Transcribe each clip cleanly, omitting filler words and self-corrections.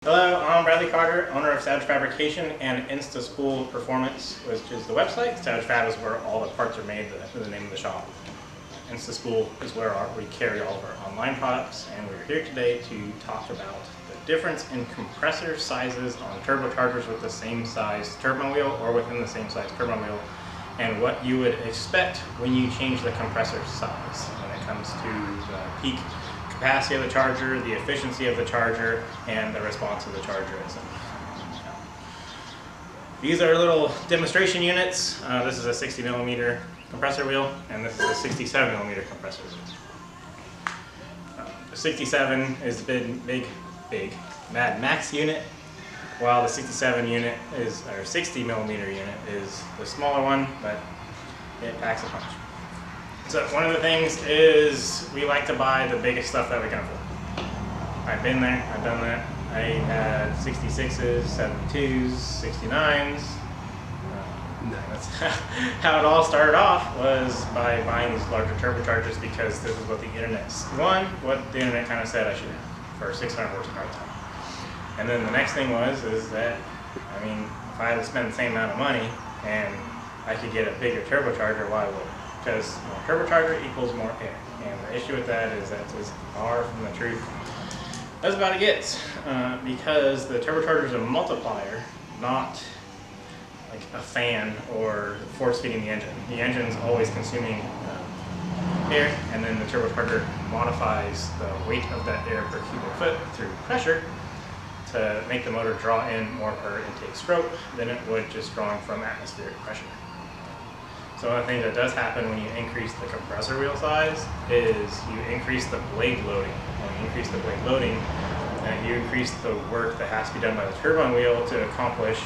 Hello, I'm Bradley Carter, owner of Fabrication and Insta School Performance, which is the website. Fab is where all the parts are made, the name of the shop. Insta School is where we carry all of our online products, and we're here today to talk about the difference in compressor sizes on turbochargers with the same size turbine wheel or within the same size turbine wheel, and what you would expect when you change the compressor size when it comes to the peak capacity of the charger, the efficiency of the charger, and the response of the charger itself. These are little demonstration units. This is a 60mm compressor wheel, and this is a 67mm compressor wheel. The 67 is the big Mad Max unit, while the 67 unit is, or 60mm unit is the smaller one, but it packs a punch. So one of the things is we like to buy the biggest stuff that we can afford. I've been there, I've done that. I had 66s, 72s, 69s. That's how it all started off, was by buying these larger turbochargers because this is what the internet, what the internet kind of said I should have for 600 horsepower time. And then the next thing is that, I mean, if I had to spend the same amount of money and I could get a bigger turbocharger, why would I? Because more turbocharger equals more air, and the issue with that is that's as far from the truth as about it gets, because the turbocharger is a multiplier, not like a fan or force feeding the engine. The engine's always consuming air, and then the turbocharger modifies the weight of that air per cubic foot through pressure to make the motor draw in more per intake stroke than it would just drawing from atmospheric pressure. So one of the things that does happen when you increase the compressor wheel size is you increase the blade loading. When you increase the blade loading, you increase the work that has to be done by the turbine wheel to accomplish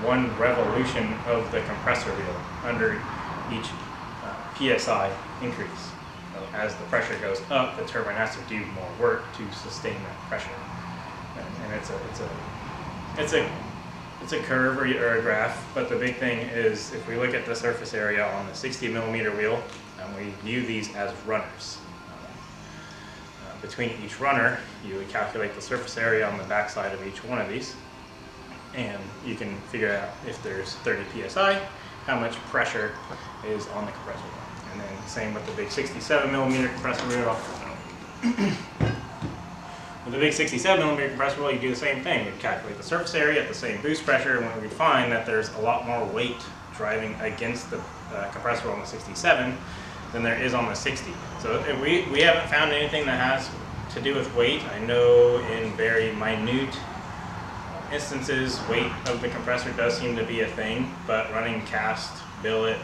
one revolution of the compressor wheel under each PSI increase. So as the pressure goes up, the turbine has to do more work to sustain that pressure. And it's a curve or a graph, but the big thing is if we look at the surface area on the 60mm wheel, and we view these as runners. Between each runner, you would calculate the surface area on the backside of each one of these, and you can figure out if there's 30 psi, how much pressure is on the compressor wheel. And then same with the big 67mm compressor wheel. With the big 67mm compressor wheel, you do the same thing. You calculate the surface area at the same boost pressure, and we find that there's a lot more weight driving against the compressor wheel on the 67 than there is on the 60. So we haven't found anything that has to do with weight. I know in very minute instances, weight of the compressor does seem to be a thing, but running cast, billet,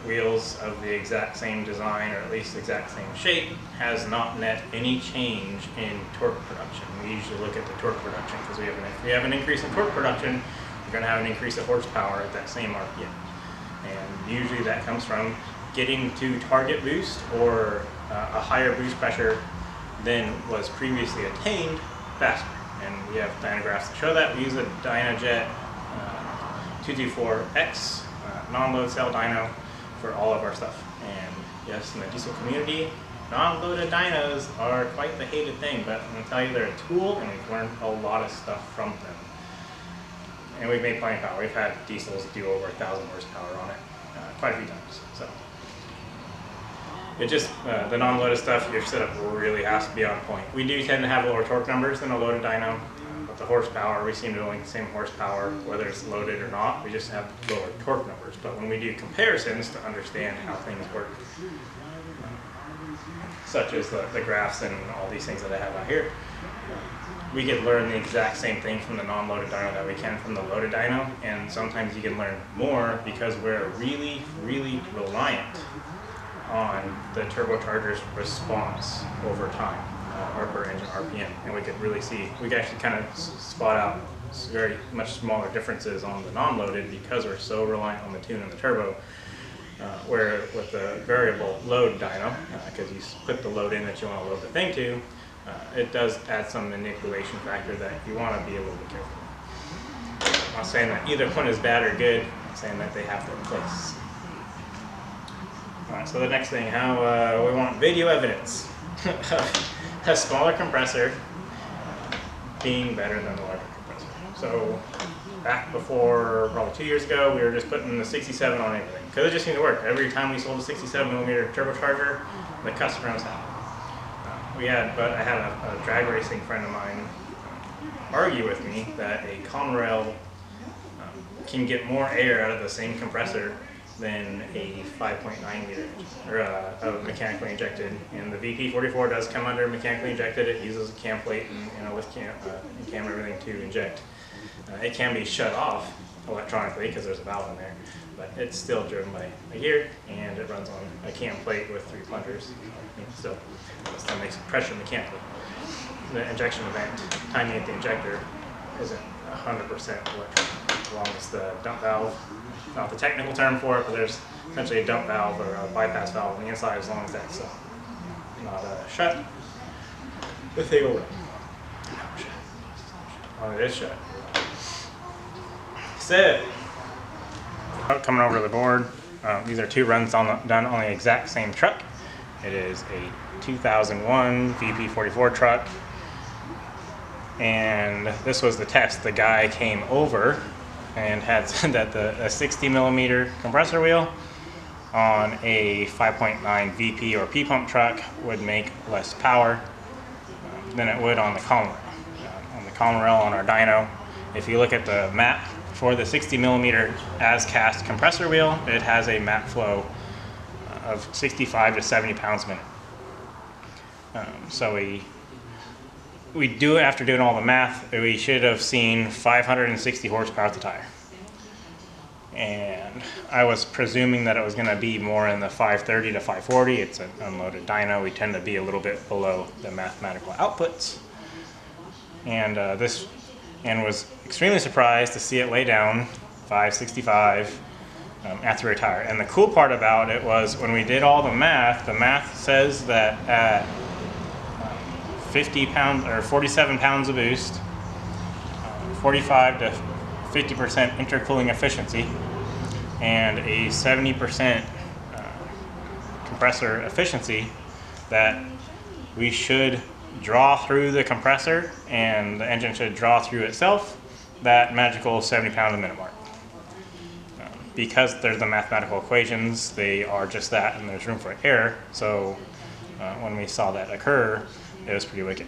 wheels of the exact same design, or at least exact same shape, has not net any change in torque production. We usually look at the torque production because if we have an increase in torque production, we're going to have an increase of horsepower at that same RPM. And usually that comes from getting to target boost or a higher boost pressure than was previously attained faster. And we have dynagraphs to show that. We use a Dynajet 224X non-load cell dyno for all of our stuff. And yes, in the diesel community, non-loaded dynos are quite the hated thing, but I'm going to tell you they're a tool, and we've learned a lot of stuff from them. And we've made plenty of power. We've had diesels do over 1,000 horsepower on it quite a few times. So it just, the non-loaded stuff, your setup really has to be on point. We do tend to have lower torque numbers than a loaded dyno, but the horsepower, we seem to only the same horsepower whether it's loaded or not. We just have lower torque numbers. But when we do comparisons to understand how things work, such as the graphs and all these things that I have out here, we can learn the exact same thing from the non-loaded dyno that we can from the loaded dyno, and sometimes you can learn more because we're really, really reliant on the turbocharger's response over time, or per engine RPM, and we could really see, we can actually kind of spot out very much smaller differences on the non-loaded because we're so reliant on the tune and the turbo, where with the variable load dyno, because you put the load in that you want to load the thing to, it does add some manipulation factor that you want to be a little bit careful. I'm not saying that either one is bad or good, I'm saying that they have their place. Alright, so the next thing, how we want video evidence. A smaller compressor being better than the larger compressor. So back before, probably 2 years ago, we were just putting the 67 on everything because it just seemed to work. Every time we sold a 67mm turbocharger, the customer was happy. But I had a drag racing friend of mine argue with me that a common rail can get more air out of the same compressor than a 5.9 liter or a mechanically injected. And the VP44 does come under mechanically injected. It uses a cam plate and a lift cam and cam everything to inject. It can be shut off electronically because there's a valve in there, but it's still driven by a gear and it runs on a cam plate with 3 plungers. So it still makes pressure mechanically. The injection event, timing at the injector, isn't 100% electronic, as long as the dump valve, not the technical term for it, but there's essentially a dump valve or a bypass valve on the inside, as long as that's not shut, the thing will run. Oh, it is shut. So, coming over to the board, these are 2 runs done on the exact same truck. It is a 2001 VP44 truck. And this was the test. The guy came over and had said that a 60mm compressor wheel on a 5.9 VP or P pump truck would make less power than it would on the column rail. On the column rail on our dyno, if you look at the map for the 60mm as cast compressor wheel, it has a map flow of 65 to 70 pounds a minute. So we do, after doing all the math, we should have seen 560 horsepower at the tire. And I was presuming that it was going to be more in the 530 to 540. It's an unloaded dyno. We tend to be a little bit below the mathematical outputs. And was extremely surprised to see it lay down 565 after we retire. And the cool part about it was when we did all the math says that at 50 pounds or 47 pounds of boost, 45 to 50% intercooling efficiency, and a 70% compressor efficiency, that we should draw through the compressor and the engine should draw through itself that magical 70 pound a minute mark. Because there's the mathematical equations, they are just that, and there's room for error. So when we saw that occur, it was pretty wicked.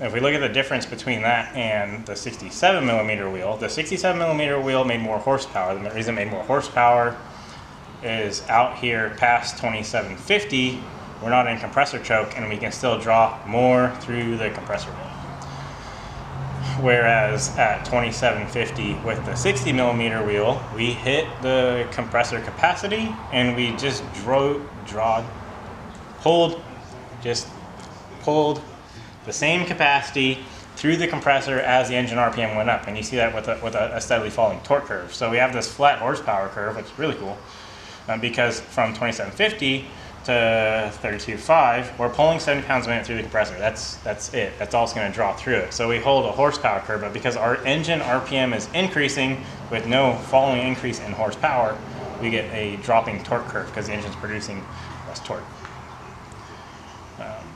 If we look at the difference between that and the 67mm wheel, the 67mm wheel made more horsepower. The reason it made more horsepower is out here past 2750, we're not in compressor choke, and we can still draw more through the compressor wheel. Whereas at 2750 with the 60mm wheel, we hit the compressor capacity and we just pulled the same capacity through the compressor as the engine RPM went up. And you see that with a steadily falling torque curve. So we have this flat horsepower curve, which is really cool, because from 2750 to 32.5, we're pulling 70 pounds a minute through the compressor. That's it. That's all it's going to draw through it. So we hold a horsepower curve, but because our engine RPM is increasing with no following increase in horsepower, we get a dropping torque curve because the engine's producing less torque.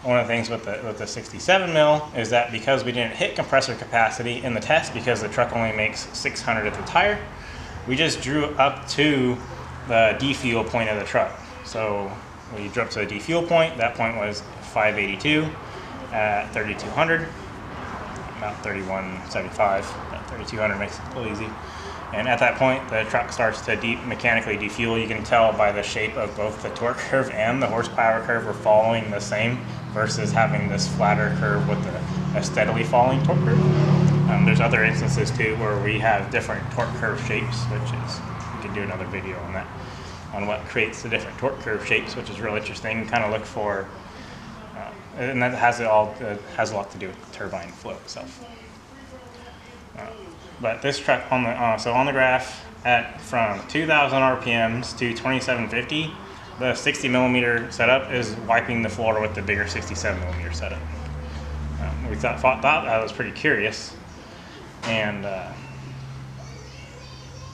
One of the things with the 67mm is that because we didn't hit compressor capacity in the test, because the truck only makes 600 at the tire, we just drew up to the defuel point of the truck. So we drew up to the defuel point. That point was 582 at 3200, about 3175. 3200 makes it a little easy. And at that point, the truck starts to mechanically defuel. You can tell by the shape of both the torque curve and the horsepower curve are following the same, versus having this flatter curve with a steadily falling torque curve. There's other instances too where we have different torque curve shapes, which is, we can do another video on that, on what creates the different torque curve shapes, which is real interesting. Kind of look for, and that has a lot to do with the turbine flow itself. But this truck on the graph from 2,000 RPMs to 2750, the 60mm setup is wiping the floor with the bigger 67mm setup. We thought that was pretty curious, and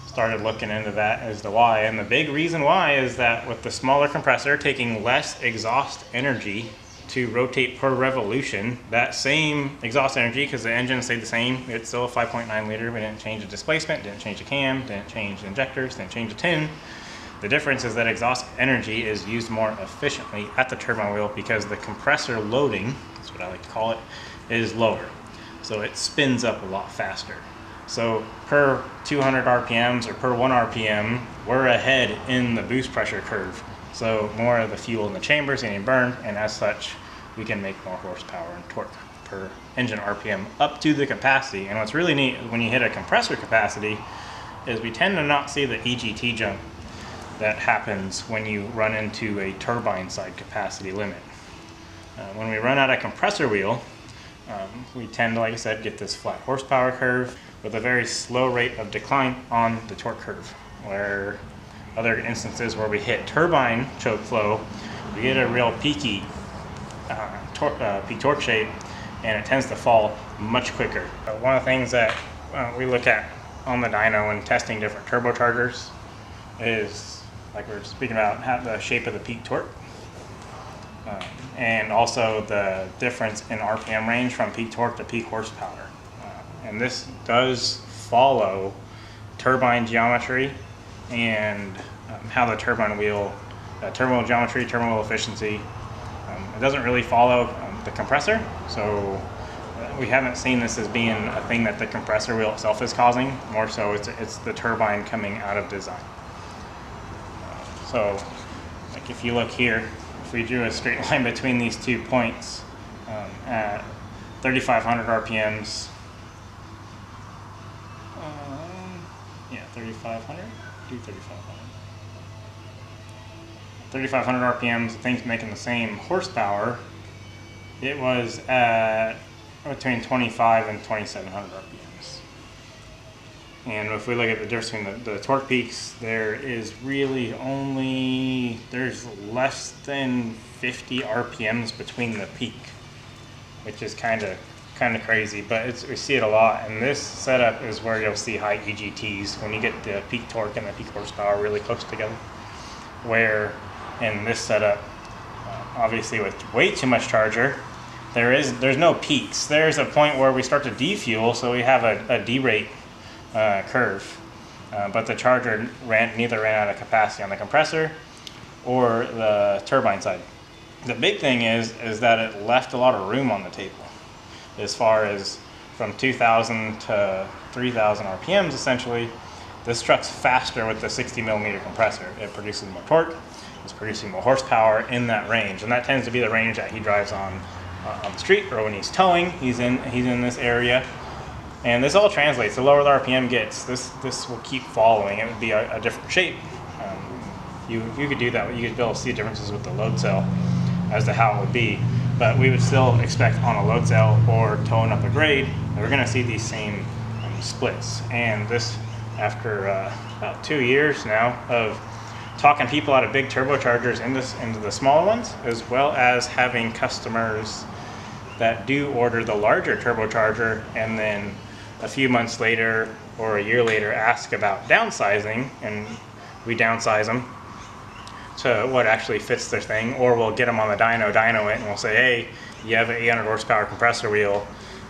started looking into that as to why. And the big reason why is that with the smaller compressor taking less exhaust energy to rotate per revolution, that same exhaust energy, because the engine stayed the same, it's still a 5.9 liter, we didn't change the displacement, didn't change the cam, didn't change the injectors, didn't change the tune. The difference is that exhaust energy is used more efficiently at the turbine wheel because the compressor loading, that's what I like to call it, is lower. So it spins up a lot faster. So per 200 RPMs or per 1 RPM, we're ahead in the boost pressure curve. So more of the fuel in the chambers getting burned, and as such, we can make more horsepower and torque per engine RPM up to the capacity. And what's really neat when you hit a compressor capacity is we tend to not see the EGT jump that happens when you run into a turbine side capacity limit. When we run out a compressor wheel, we tend to, like I said, get this flat horsepower curve with a very slow rate of decline on the torque curve, where other instances where we hit turbine choke flow, we get a real peaky peak torque shape, and it tends to fall much quicker. One of the things that we look at on the dyno when testing different turbochargers is, like we were speaking about, the shape of the peak torque, and also the difference in RPM range from peak torque to peak horsepower. And this does follow turbine geometry and how the turbine wheel, terminal geometry, terminal efficiency. It doesn't really follow the compressor, so we haven't seen this as being a thing that the compressor wheel itself is causing. More so it's the turbine coming out of design. So like if you look here, if we drew a straight line between these 2 points at 3,500 RPMs, 3,500, do 3,500. 3,500 RPMs, things making the same horsepower, it was at between 25 and 2,700 RPMs. And if we look at the difference between the torque peaks, there is really only, there's less than 50 RPMs between the peak, which is kind of crazy, but we see it a lot. And this setup is where you'll see high EGTs when you get the peak torque and the peak horsepower really close together. Where in this setup, obviously with way too much charger, there's no peaks. There's a point where we start to defuel, so we have a derate curve, but the charger neither ran out of capacity on the compressor or the turbine side. The big thing is that it left a lot of room on the table, as far as from 2,000 to 3,000 RPMs. Essentially, this truck's faster with the 60 millimeter compressor. It produces more torque, it's producing more horsepower in that range, and that tends to be the range that he drives on the street, or when he's towing, he's in this area. And this all translates. The lower the RPM gets, this will keep following. It would be a different shape. You could do that. You could be able to see differences with the load cell as to how it would be. But we would still expect on a load cell or towing up a grade that we're going to see these same splits. And this, after about 2 years now of talking people out of big turbochargers into the smaller ones, as well as having customers that do order the larger turbocharger and then a few months later or a year later ask about downsizing, and we downsize them to what actually fits their thing, or we'll get them on the dyno it, and we'll say, hey, you have an 800 horsepower compressor wheel,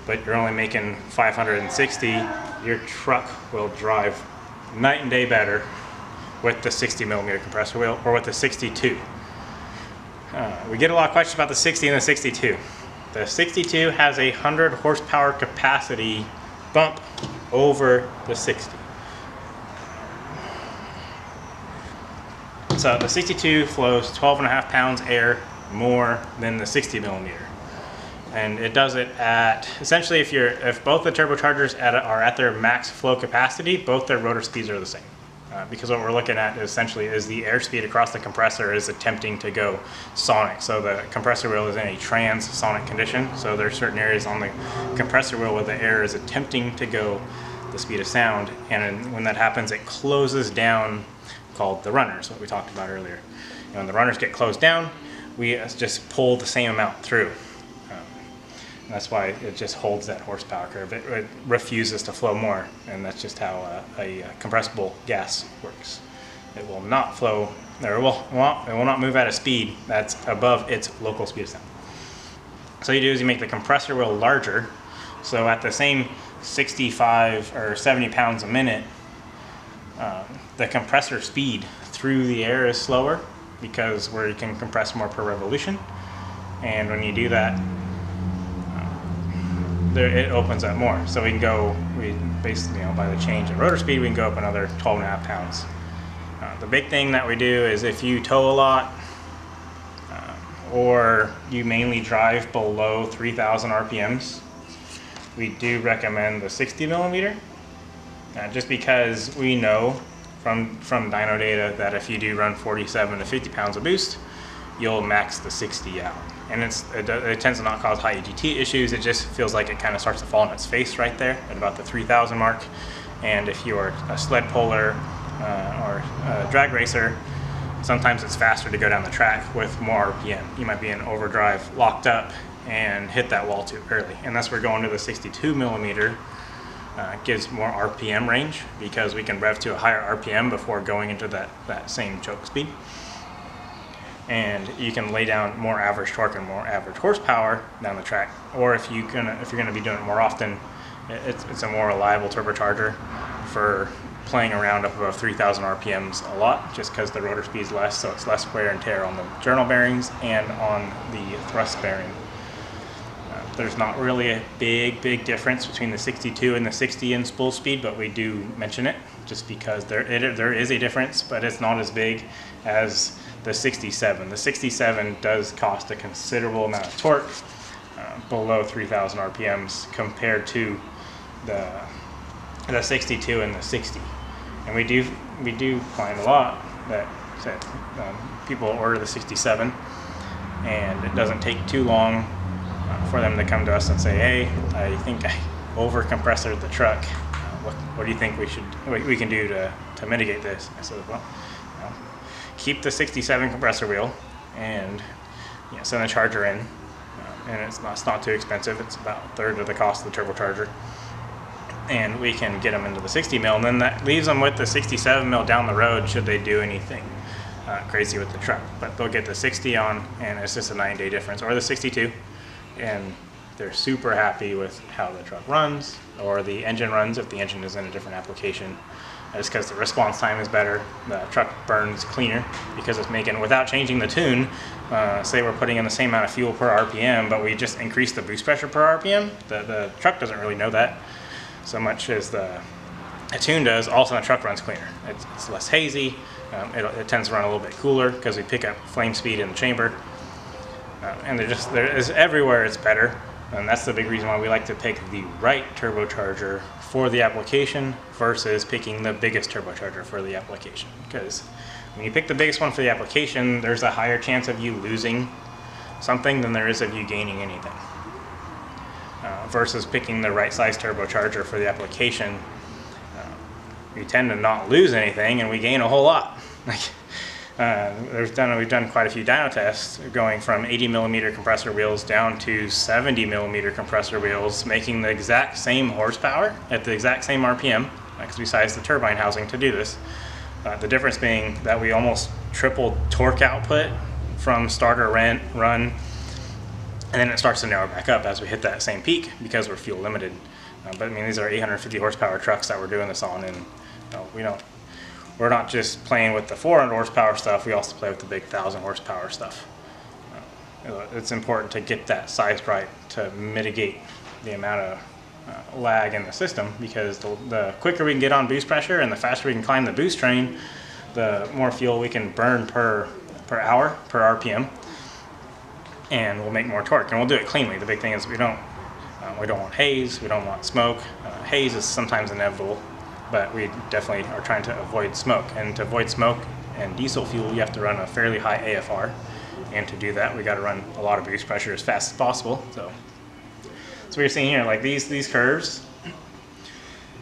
but you're only making 560, your truck will drive night and day better with the 60 millimeter compressor wheel or with the 62. We get a lot of questions about the 60 and the 62. The 62 has a 100 horsepower capacity bump over the 60. So the 62 flows 12.5 pounds air more than the 60 millimeter. And it does it at, essentially if both the turbochargers are at their max flow capacity, both their rotor speeds are the same. Because what we're looking at essentially is the airspeed across the compressor is attempting to go sonic. So the compressor wheel is in a transonic condition. So there are certain areas on the compressor wheel where the air is attempting to go the speed of sound. And when that happens, it closes down, called the runners, what we talked about earlier. And when the runners get closed down, we just pull the same amount through. That's why it just holds that horsepower curve. It refuses to flow more, and that's just how a compressible gas works. It will not flow, or it will not move at a speed that's above its local speed of sound. So what you do is you make the compressor wheel larger. So at the same 65 or 70 pounds a minute, the compressor speed through the air is slower because where you can compress more per revolution. And when you do that, it opens up more. So we basically, by the change in rotor speed, we can go up another 12.5 pounds. The big thing that we do is if you tow a lot, or you mainly drive below 3,000 RPMs, we do recommend the 60 millimeter, just because we know from dyno data that if you do run 47 to 50 pounds of boost, you'll max the 60 out. And it tends to not cause high EGT issues. It just feels like it kind of starts to fall on its face right there at about the 3,000 mark. And if you're a sled puller or a drag racer, sometimes it's faster to go down the track with more RPM. You might be in overdrive, locked up, and hit that wall too early. And that's where going to the 62 millimeter gives more RPM range, because we can rev to a higher RPM before going into that same choke speed. And you can lay down more average torque and more average horsepower down the track. Or if you're gonna be doing it more often, it's a more reliable turbocharger for playing around up above 3,000 RPMs a lot, just because the rotor speed is less, so it's less wear and tear on the journal bearings and on the thrust bearing. There's not really a big difference between the 62 and the 60 in spool speed, but we do mention it just because there is a difference, but it's not as big as the 67. The 67 does cost a considerable amount of torque below 3,000 RPMs compared to the 62 and the 60. And we do find a lot that people order the 67, and it doesn't take too long for them to come to us and say, hey, I think I over compressored the truck. What do you think we can do to mitigate this? I said, well, keep the 67 compressor wheel and send the charger in, and it's not too expensive. It's about a third of the cost of the turbocharger, and we can get them into the 60 mil, and then that leaves them with the 67 mil down the road should they do anything crazy with the truck. But they'll get the 60 on, and it's just a 9-day difference, or the 62, and they're super happy with how the truck runs, or the engine runs if the engine is in a different application. Just because the response time is better, the truck burns cleaner because it's making, without changing the tune, say we're putting in the same amount of fuel per RPM, but we just increase the boost pressure per RPM, the truck doesn't really know that so much as the tune does. Also, the truck runs cleaner. It's less hazy. It tends to run a little bit cooler because we pick up flame speed in the chamber. And there is everywhere it's better. And that's the big reason why we like to pick the right turbocharger for the application versus picking the biggest turbocharger for the application. Because when you pick the biggest one for the application, there's a higher chance of you losing something than there is of you gaining anything. Versus picking the right size turbocharger for the application, we tend to not lose anything and we gain a whole lot. We've done quite a few dyno tests going from 80 millimeter compressor wheels down to 70 millimeter compressor wheels, making the exact same horsepower at the exact same RPM, because we sized the turbine housing to do this. The difference being that we almost tripled torque output from starter run, and then it starts to narrow back up as we hit that same peak because we're fuel limited. But I mean, these are 850 horsepower trucks that we're doing this on, and we're not just playing with the 400 horsepower stuff, we also play with the big 1,000 horsepower stuff. It's important to get that sized right to mitigate the amount of lag in the system, because the quicker we can get on boost pressure and the faster we can climb the boost train, the more fuel we can burn per hour, per RPM, and we'll make more torque, and we'll do it cleanly. The big thing is we don't want haze, we don't want smoke. Haze is sometimes inevitable, but we definitely are trying to avoid smoke. And to avoid smoke and diesel fuel, you have to run a fairly high AFR. And to do that, we got to run a lot of boost pressure as fast as possible. So what you're seeing here, like these curves,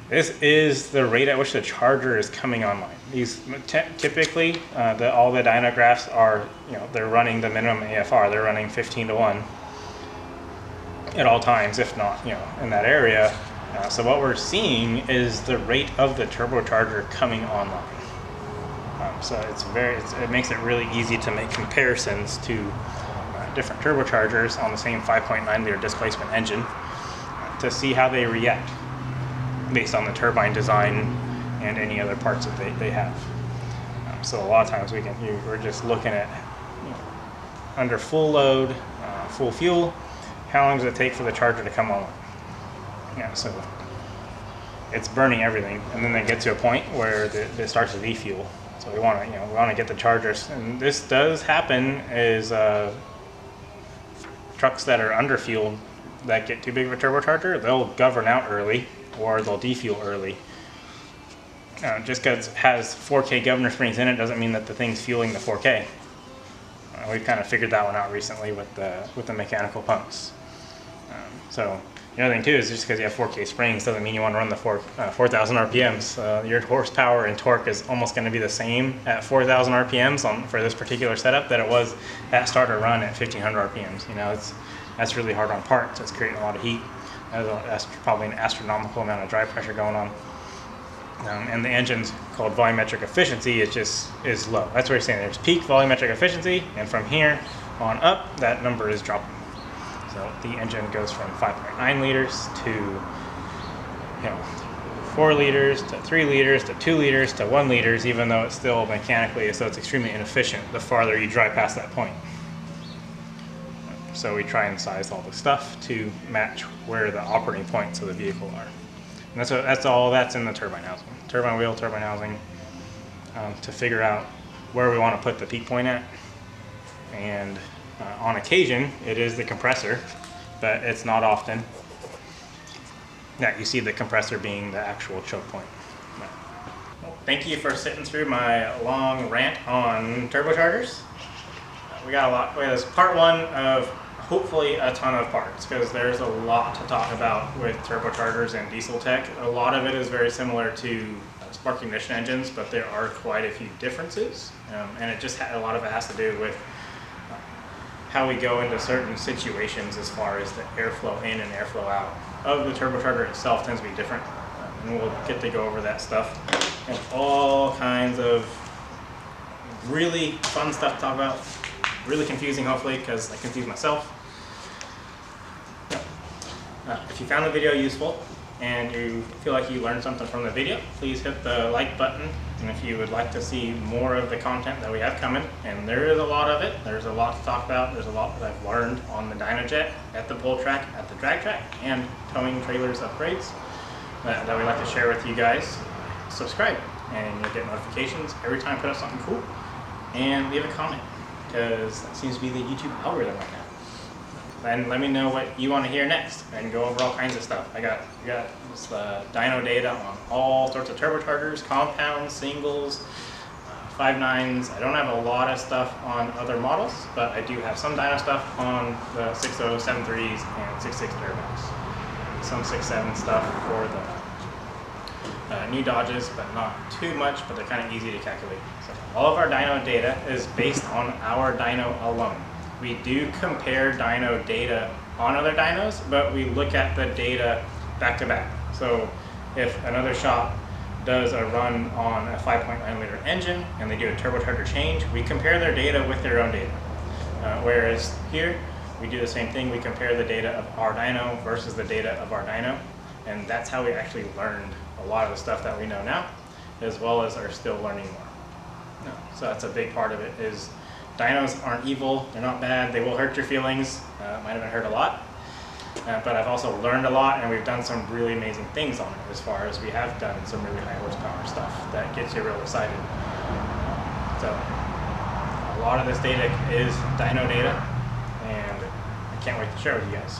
this is the rate at which the charger is coming online. These typically, all the dyno graphs are, they're running the minimum AFR. They're running 15 to 1 at all times, if not, in that area. So what we're seeing is the rate of the turbocharger coming online. So it makes it really easy to make comparisons to different turbochargers on the same 5.9 liter displacement engine to see how they react based on the turbine design and any other parts that they have. So a lot of times we're just looking at, you know, under full load, full fuel, how long does it take for the charger to come on? Yeah, so it's burning everything, and then they get to a point where it starts to defuel. So we want to get the chargers, and this does happen is trucks that are underfueled that get too big of a turbocharger, they'll govern out early or they'll defuel early. Just because it has 4K governor springs in it doesn't mean that the thing's fueling the 4K. We've kind of figured that one out recently with the mechanical pumps. So the other thing too is just because you have 4K springs doesn't mean you want to run the 4,000 RPMs. Your horsepower and torque is almost going to be the same at 4,000 RPMs for this particular setup that it was at start or run at 1,500 RPMs. You know, that's really hard on parts. It's creating a lot of heat. That's probably an astronomical amount of drive pressure going on. And the engine's called volumetric efficiency is low. That's what you're saying. There's peak volumetric efficiency, and from here on up, that number is dropping. So the engine goes from 5.9 liters to 4 liters to 3 liters to 2 liters to 1 liters, even though it's still mechanically, so it's extremely inefficient the farther you drive past that point. So we try and size all the stuff to match where the operating points of the vehicle are. And that's all that's in the turbine housing. Turbine wheel, turbine housing, to figure out where we want to put the peak point at. And on occasion, it is the compressor, but it's not often that you see the compressor being the actual choke point. Well, thank you for sitting through my long rant on turbochargers. We got a lot. This is part one of hopefully a ton of parts, because there's a lot to talk about with turbochargers and diesel tech. A lot of it is very similar to spark ignition engines, but there are quite a few differences, and a lot of it has to do with how we go into certain situations as far as the airflow in and airflow out of the turbocharger itself tends to be different, and we'll get to go over that stuff and all kinds of really fun stuff to talk about. Really confusing, hopefully, because I confuse myself. If you found the video useful and you feel like you learned something from the video, please hit the like button. And if you would like to see more of the content that we have coming, and there is a lot of it, there's a lot to talk about, there's a lot that I've learned on the Dynojet, at the pull track, at the drag track, and towing trailers upgrades that we'd like to share with you guys. Subscribe, and you'll get notifications every time I put up something cool. And leave a comment, because that seems to be the YouTube algorithm right now. And let me know what you want to hear next, and go over all kinds of stuff. I got this dyno data on all sorts of turbochargers, compounds, singles, 5.9s. I don't have a lot of stuff on other models, but I do have some dyno stuff on the 6.0, 7.3s, and 6.6 turbos. Some 6.7 stuff for the new Dodges, but not too much, but they're kind of easy to calculate. So all of our dyno data is based on our dyno alone. We do compare dyno data on other dynos, but we look at the data back to back. So if another shop does a run on a 5.9 liter engine and they do a turbocharger change, we compare their data with their own data. Whereas here, we do the same thing. We compare the data of our dyno versus the data of our dyno. And that's how we actually learned a lot of the stuff that we know now, as well as are still learning more. So that's a big part of it, is dynos aren't evil, they're not bad, they will hurt your feelings, might have been hurt a lot, but I've also learned a lot, and we've done some really amazing things on it, as far as we have done some really high horsepower stuff that gets you real excited. So a lot of this data is dyno data, and I can't wait to share with you guys.